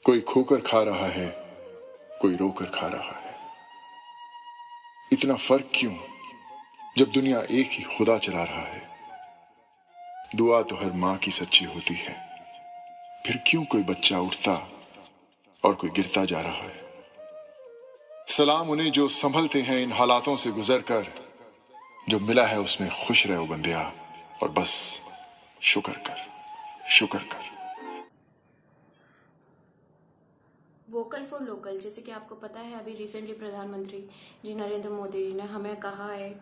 कोई खोकर खा रहा है, कोई रोकर खा रहा है। इतना फर्क क्यों, जब दुनिया एक ही खुदा चला रहा है। दुआ तो हर माँ की सच्ची होती है, फिर क्यों कोई बच्चा उठता और कोई गिरता जा रहा है। सलाम उन्हें जो संभलते हैं इन हालातों से गुजर कर, जो मिला है उसमें खुश रहो बंदिया, और बस शुक्र कर, शुक्र कर। वोकल फॉर लोकल, जैसे कि आपको पता है अभी रिसेंटली प्रधानमंत्री जी नरेंद्र मोदी जी ने हमें कहा है,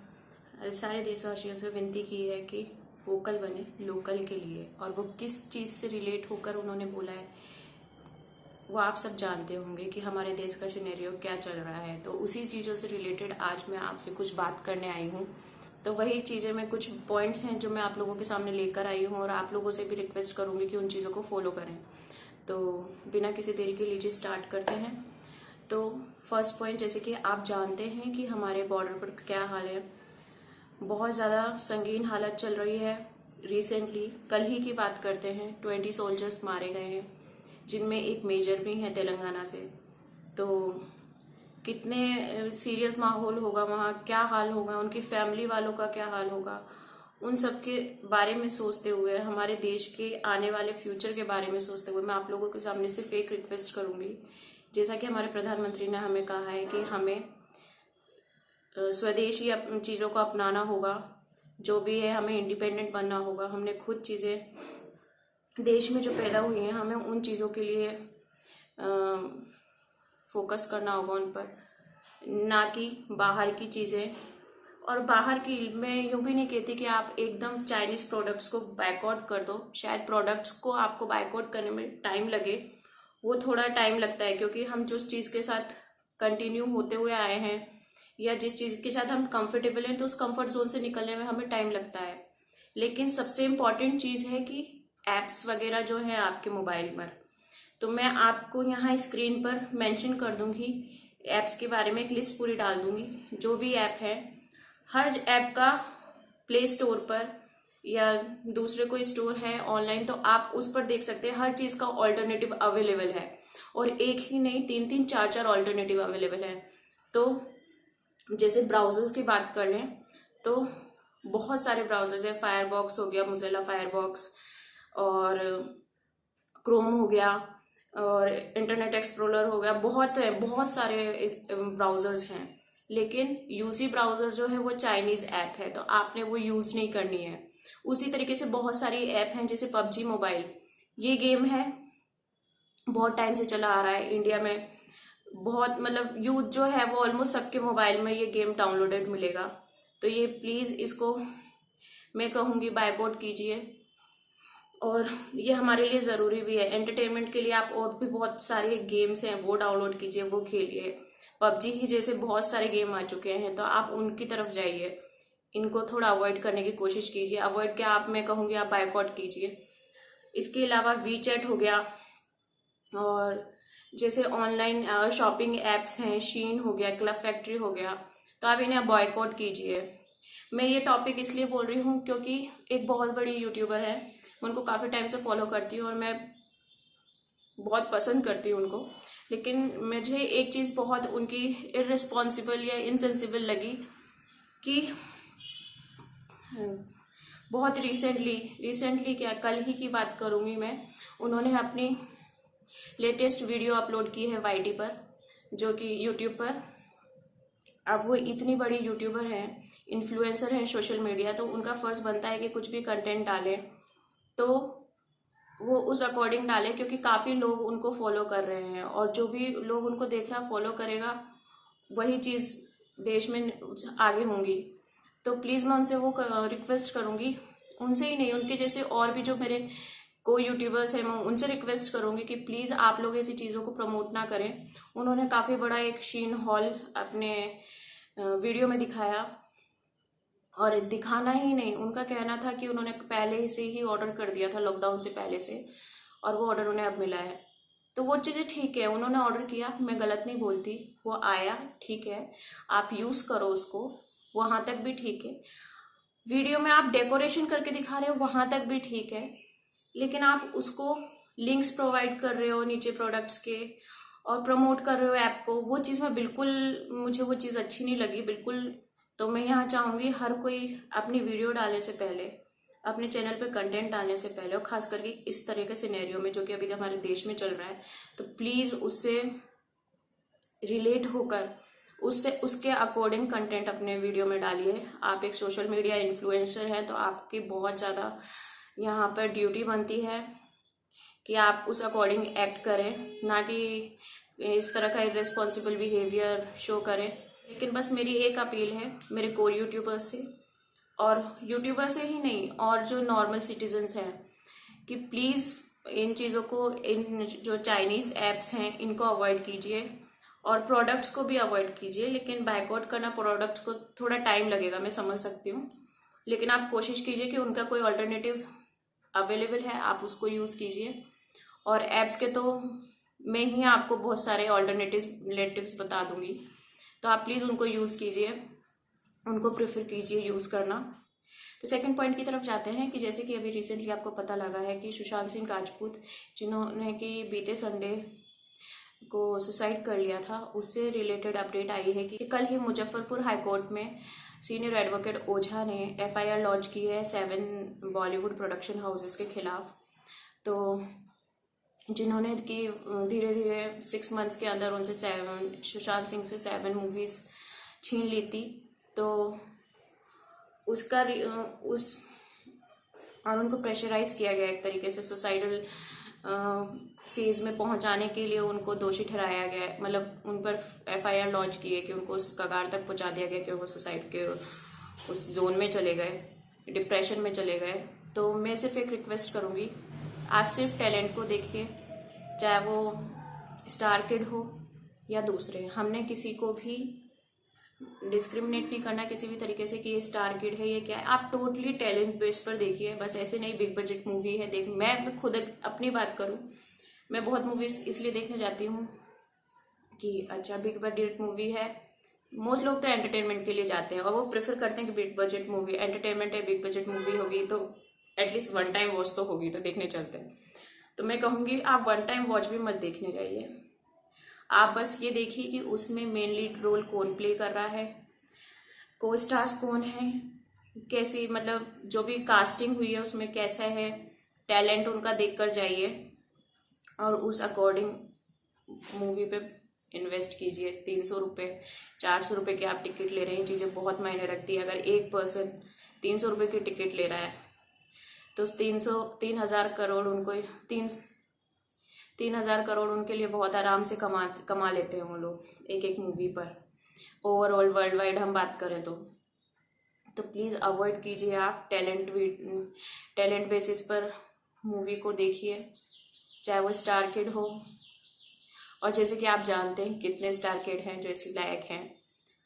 सारे देशवासियों से विनती की है कि वोकल बने लोकल के लिए। और वो किस चीज़ से रिलेट होकर उन्होंने बोला है वो आप सब जानते होंगे कि हमारे देश का सिनेरियो क्या चल रहा है। तो उसी चीज़ों से रिलेटेड आज मैं आपसे कुछ बात करने आई हूँ। तो वही चीज़ें मैं कुछ पॉइंट्स हैं जो मैं आप लोगों के सामने लेकर आई हूँ, और आप लोगों से भी रिक्वेस्ट करूँगी कि उन चीज़ों को फॉलो करें। तो बिना किसी देरी के लीजिए स्टार्ट करते हैं। तो फर्स्ट पॉइंट, जैसे कि आप जानते हैं कि हमारे बॉर्डर पर क्या हाल है। बहुत ज़्यादा संगीन हालत चल रही है। रिसेंटली कल ही की बात करते हैं, 20 सोल्जर्स मारे गए हैं, जिनमें एक मेजर भी है तेलंगाना से। तो कितने सीरियस माहौल होगा वहाँ, क्या हाल होगा, उनकी फैमिली वालों का क्या हाल होगा, उन सब के बारे में सोचते हुए, हमारे देश के आने वाले फ्यूचर के बारे में सोचते हुए मैं आप लोगों के सामने सिर्फ एक रिक्वेस्ट करूंगी। जैसा कि हमारे प्रधानमंत्री ने हमें कहा है कि हमें स्वदेशी चीज़ों को अपनाना होगा, जो भी है हमें इंडिपेंडेंट बनना होगा। हमने खुद चीज़ें देश में जो पैदा हुई हैं, हमें उन चीज़ों के लिए फोकस करना होगा, उन पर, ना कि बाहर की चीज़ें। और बाहर की मैं यूँ भी नहीं कहती कि आप एकदम चाइनीज़ प्रोडक्ट्स को बायकॉट कर दो। शायद प्रोडक्ट्स को आपको बायकॉट करने में टाइम लगे, वो थोड़ा टाइम लगता है, क्योंकि हम जिस चीज़ के साथ कंटिन्यू होते हुए आए हैं या जिस चीज़ के साथ हम कंफर्टेबल हैं, तो उस कंफर्ट जोन से निकलने में हमें टाइम लगता है। लेकिन सबसे इम्पॉर्टेंट चीज़ है कि एप्स वगैरह जो है आपके मोबाइल पर, तो मैं आपको यहाँ स्क्रीन पर मेंशन कर दूंगी ऐप्स के बारे में, एक लिस्ट पूरी डाल दूंगी। जो भी ऐप है, हर ऐप का प्ले स्टोर पर या दूसरे कोई स्टोर है ऑनलाइन, तो आप उस पर देख सकते हैं। हर चीज़ का ऑल्टरनेटिव अवेलेबल है, और एक ही नहीं, 3-3 4-4 ऑल्टरनेटिव अवेलेबल है। तो जैसे ब्राउजर्स की बात कर लें तो बहुत सारे ब्राउजर्स है। फायरबॉक्स हो गया, मोज़िला फायरबॉक्स, और क्रोम हो गया, और इंटरनेट एक्सप्लोरर हो गया। बहुत सारे ब्राउजर्स हैं। लेकिन यूसी ब्राउजर जो है वो चाइनीज ऐप है, तो आपने वो यूज नहीं करनी है। उसी तरीके से बहुत सारी ऐप हैं, जैसे पबजी मोबाइल, ये गेम है बहुत टाइम से चला आ रहा है इंडिया में। बहुत मतलब यूथ जो है वो ऑलमोस्ट सबके मोबाइल में ये गेम डाउनलोडेड मिलेगा। तो ये प्लीज इसको मैं कहूँगी बायकॉट कीजिए, और ये हमारे लिए ज़रूरी भी है। एंटरटेनमेंट के लिए आप और भी बहुत सारे गेम्स हैं वो डाउनलोड कीजिए, वो खेलिए। पबजी ही जैसे बहुत सारे गेम आ चुके हैं, तो आप उनकी तरफ जाइए। इनको थोड़ा अवॉइड करने की कोशिश कीजिए। अवॉइड क्या, आप मैं कहूँगी आप बायकॉट कीजिए। इसके अलावा वीचैट हो गया, और जैसे ऑनलाइन शॉपिंग एप्स हैं, शीन हो गया, क्लब फैक्ट्री हो गया, तो आप इन्हें बॉयकॉट कीजिए। मैं ये टॉपिक इसलिए बोल रही हूँ क्योंकि एक बहुत बड़ी यूट्यूबर है, मैं उनको काफ़ी टाइम से फॉलो करती हूँ और मैं बहुत पसंद करती हूँ उनको। लेकिन मुझे एक चीज़ बहुत उनकी इररिस्पॉन्सिबल या इनसेंसिबल लगी कि बहुत रिसेंटली क्या, कल ही की बात करूँगी मैं, उन्होंने अपनी लेटेस्ट वीडियो अपलोड की है वाईटी पर, जो कि यूट्यूब पर। अब वो इतनी बड़ी यूट्यूबर हैं, इन्फ्लुएंसर हैं सोशल मीडिया, तो उनका फ़र्ज़ बनता है कि कुछ भी कंटेंट डालें तो वो उस अकॉर्डिंग डालें, क्योंकि काफ़ी लोग उनको फॉलो कर रहे हैं, और जो भी लोग उनको देख रहा फॉलो करेगा वही चीज़ देश में आगे होंगी। तो प्लीज़ मैं उनसे वो रिक्वेस्ट करूँगी, उनसे ही नहीं, उनके जैसे और भी जो मेरे को यूट्यूबर्स हैं, मैं उनसे रिक्वेस्ट करूँगी कि प्लीज़ आप लोग ऐसी चीज़ों को प्रमोट ना करें। उन्होंने काफ़ी बड़ा एक शीन हॉल अपने वीडियो में दिखाया, और दिखाना ही नहीं, उनका कहना था कि उन्होंने पहले से ही ऑर्डर कर दिया था लॉकडाउन से पहले से, और वो ऑर्डर उन्हें अब मिला है। तो वो चीज़ें ठीक है, उन्होंने ऑर्डर किया, मैं गलत नहीं बोलती, वो आया ठीक है, आप यूज़ करो उसको, वहाँ तक भी ठीक है। वीडियो में आप डेकोरेशन करके दिखा रहे हो, वहाँ तक भी ठीक है, लेकिन आप उसको लिंक्स प्रोवाइड कर रहे हो नीचे प्रोडक्ट्स के और प्रमोट कर रहे हो ऐप को, वो चीज़ मैं बिल्कुल, मुझे वो चीज़ अच्छी नहीं लगी बिल्कुल। तो मैं यहाँ चाहूँगी हर कोई अपनी वीडियो डालने से पहले, अपने चैनल पे कंटेंट डालने से पहले, और खास करके इस तरह के सिनेरियो में जो कि अभी हमारे देश में चल रहा है, तो प्लीज़ उससे रिलेट होकर उससे उसके अकॉर्डिंग कंटेंट अपने वीडियो में डालिए। आप एक सोशल मीडिया इन्फ्लुएंसर हैं तो आपकी बहुत ज़्यादा यहाँ पर ड्यूटी बनती है कि आप उस अकॉर्डिंग एक्ट करें, ना कि इस तरह का इर्रेस्पॉन्सिबल बिहेवियर शो करें। लेकिन बस मेरी एक अपील है मेरे कोर यूट्यूबर्स से, और यूट्यूबर से ही नहीं, और जो नॉर्मल सिटीजन्स हैं, कि प्लीज़ इन चीज़ों को, इन जो चाइनीज़ ऐप्स हैं इनको अवॉइड कीजिए और प्रोडक्ट्स को भी अवॉइड कीजिए। लेकिन बैकआउट करना प्रोडक्ट्स को थोड़ा टाइम लगेगा, मैं समझ सकती हूँ, लेकिन आप कोशिश कीजिए कि उनका कोई अल्टरनेटिव अवेलेबल है आप उसको यूज़ कीजिए। और ऐप्स के तो मैं ही आपको बहुत सारे ऑल्टरनेटिव्स बता दूंगी, तो आप प्लीज़ उनको यूज़ कीजिए, उनको प्रेफर कीजिए यूज़ करना। तो सेकंड पॉइंट की तरफ जाते हैं कि जैसे कि अभी रिसेंटली आपको पता लगा है कि सुशांत सिंह राजपूत, जिन्होंने कि बीते संडे को सुसाइड कर लिया था, उससे रिलेटेड अपडेट आई है कि कल ही मुजफ्फरपुर हाईकोर्ट में सीनियर एडवोकेट ओझा ने एफआईआर लॉन्च की है 7 बॉलीवुड प्रोडक्शन हाउसेस के खिलाफ। तो जिन्होंने कि धीरे धीरे 6 मंथ्स के अंदर उनसे सुशांत सिंह से 7 मूवीज छीन ली थी, तो उसका उस और उनको प्रेशराइज किया गया, एक तरीके से सुसाइडल फेज में पहुंचाने के लिए उनको दोषी ठहराया गया, मतलब उन पर एफआईआर लॉन्च की है कि उनको उस कगार तक पहुंचा दिया गया कि वो सुसाइड के उस जोन में चले गए, डिप्रेशन में चले गए। तो मैं सिर्फ एक रिक्वेस्ट करूंगी, आप सिर्फ टैलेंट को देखिए, चाहे वो स्टार किड हो या दूसरे। हमने किसी को भी डिस्क्रिमिनेट नहीं करना किसी भी तरीके से कि ये स्टार किड है, ये क्या है। आप टोटली टैलेंट बेस पर देखिए, बस ऐसे नहीं बिग बजट मूवी है देख। मैं खुद अपनी बात करूं, मैं बहुत मूवीज इसलिए देखने जाती हूँ कि अच्छा बिग बजट मूवी है। मोस्ट लोग तो एंटरटेनमेंट के लिए जाते हैं और वो प्रेफर करते हैं कि बिग बजट मूवी, एंटरटेनमेंट है, बिग बजट मूवी होगी तो एटलीस्ट 1 टाइम वॉच तो होगी, तो देखने चलते हैं। तो मैं कहूँगी आप 1 टाइम वॉच भी मत देखने जाइए, आप बस ये देखिए कि उसमें मेन लीड रोल कौन प्ले कर रहा है, को स्टार्स कौन है, कैसी, मतलब जो भी कास्टिंग हुई है उसमें कैसा है, टैलेंट उनका देख कर जाइए और उस अकॉर्डिंग मूवी पे इन्वेस्ट कीजिए। 300 रुपये 400 रुपये की आप टिकट ले रहे हैं, चीज़ें बहुत मायने रखती है। अगर एक पर्सन 300 रुपये की टिकट ले रहा है तो 3,000 करोड़ उनको 3,000 करोड़ उनके लिए बहुत आराम से कमा लेते हैं वो लोग एक एक मूवी पर, ओवरऑल वर्ल्ड वाइड हम बात करें तो प्लीज़ अवॉइड कीजिए आप टैलेंट बेसिस पर मूवी को देखिए, चाहे वो स्टार किड हो। और जैसे कि आप जानते हैं कितने स्टार किड हैं जो इस लायक हैं,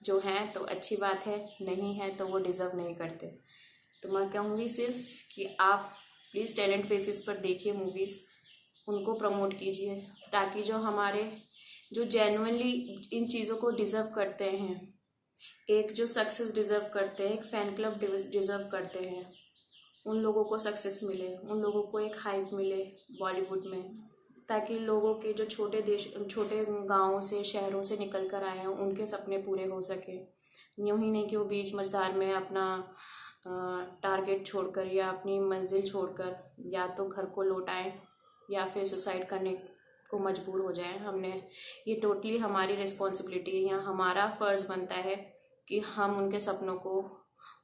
जो हैं तो अच्छी बात है, नहीं है तो वो डिज़र्व नहीं करते। तो मैं कहूँगी सिर्फ कि आप प्लीज़ टैलेंट बेसिस पर देखिए मूवीज़, उनको प्रमोट कीजिए, ताकि जो जेन्युइनली इन चीज़ों को डिज़र्व करते हैं, एक जो सक्सेस डिज़र्व करते हैं, एक फ़ैन क्लब डिज़र्व करते हैं, उन लोगों को सक्सेस मिले, उन लोगों को एक हाइप मिले बॉलीवुड में, ताकि लोगों के जो छोटे गाँवों से शहरों से निकल कर आए हैं उनके सपने पूरे हो सके। यूँ ही नहीं कि वो बीच मझधार में अपना टारगेट छोड़कर या अपनी मंजिल छोड़कर या तो घर को लौट आए या फिर सुसाइड करने को मजबूर हो जाए। ये टोटली हमारी रिस्पॉन्सिबिलिटी है, यहाँ हमारा फ़र्ज़ बनता है कि हम उनके सपनों को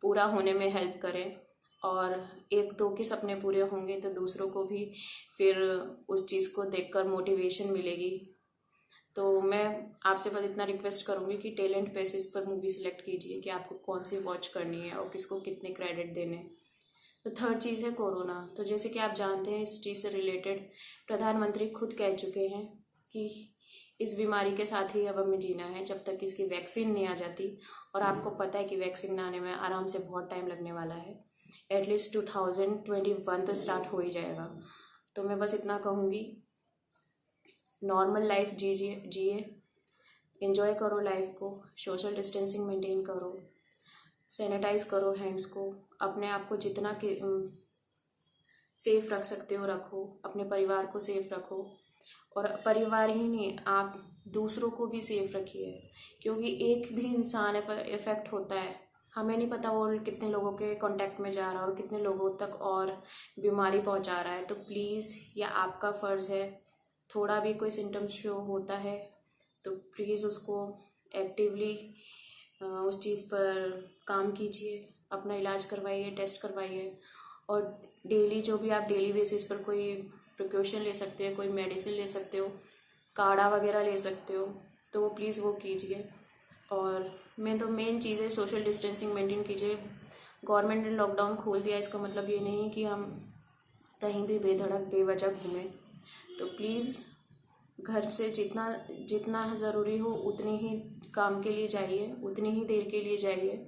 पूरा होने में हेल्प करें, और एक दो के सपने पूरे होंगे तो दूसरों को भी फिर उस चीज़ को देखकर मोटिवेशन मिलेगी। तो मैं आपसे बस इतना रिक्वेस्ट करूँगी कि टैलेंट बेसिस पर मूवी सिलेक्ट कीजिए कि आपको कौन सी वॉच करनी है और किसको कितने क्रेडिट देने। तो थर्ड चीज़ है कोरोना। तो जैसे कि आप जानते हैं इस चीज़ से रिलेटेड प्रधानमंत्री खुद कह चुके हैं कि इस बीमारी के साथ ही अब हमें जीना है जब तक इसकी वैक्सीन नहीं आ जाती, और आपको पता है कि वैक्सीन आने में आराम से बहुत टाइम लगने वाला है, एटलीस्ट 2021 तो स्टार्ट हो ही जाएगा। तो मैं बस इतना कहूँगी, नॉर्मल लाइफ जिए, एंजॉय करो लाइफ को, सोशल डिस्टेंसिंग मेंटेन करो, सैनिटाइज करो हैंड्स को, अपने आप को जितना सेफ रख सकते हो रखो, अपने परिवार को सेफ रखो। और परिवार ही नहीं, आप दूसरों को भी सेफ रखिए, क्योंकि एक भी इंसान इफेक्ट होता है, हमें नहीं पता वो कितने लोगों के कांटेक्ट में जा रहा है और कितने लोगों तक और बीमारी पहुंचा रहा है। तो प्लीज़ ये आपका फ़र्ज़ है, थोड़ा भी कोई सिम्टम्स शो होता है तो प्लीज़ उसको एक्टिवली उस चीज़ पर काम कीजिए, अपना इलाज करवाइए, टेस्ट करवाइए। और डेली जो भी आप डेली बेसिस पर कोई प्रिकॉशन ले सकते हो, कोई मेडिसिन ले सकते हो, काढ़ा वगैरह ले सकते हो, तो वो प्लीज़ वो कीजिए। और मेन चीज़ है सोशल डिस्टेंसिंग मेंटेन कीजिए। गवर्नमेंट ने लॉकडाउन खोल दिया, इसका मतलब ये नहीं कि हम कहीं भी बेधड़क बेवजह घूमें। तो प्लीज़ घर से जितना जितना ज़रूरी हो उतनी ही काम के लिए जाइए, उतनी ही देर के लिए जाइए,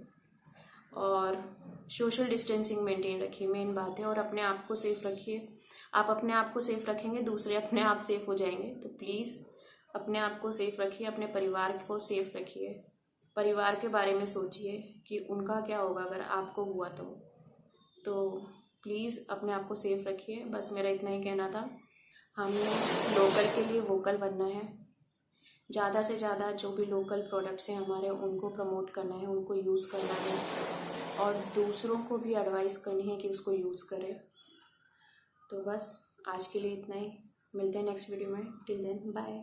और सोशल डिस्टेंसिंग मेंटेन रखिए, मेन बात है। और अपने आप को सेफ रखिए। आप अपने आप को सेफ रखेंगे, दूसरे अपने आप सेफ हो जाएंगे। तो प्लीज़ अपने आप को सेफ रखिए, अपने परिवार को सेफ रखिए। परिवार के बारे में सोचिए कि उनका क्या होगा अगर आपको हुआ तो प्लीज़ अपने आप को सेफ रखिए। बस मेरा इतना ही कहना था। हमें लोकल के लिए वोकल बनना है, ज़्यादा से ज़्यादा जो भी लोकल प्रोडक्ट्स हैं हमारे उनको प्रमोट करना है, उनको यूज़ करना है, और दूसरों को भी एडवाइस करनी है कि उसको यूज़ करें। तो बस आज के लिए इतना ही, मिलते हैं नेक्स्ट वीडियो में। Till then bye.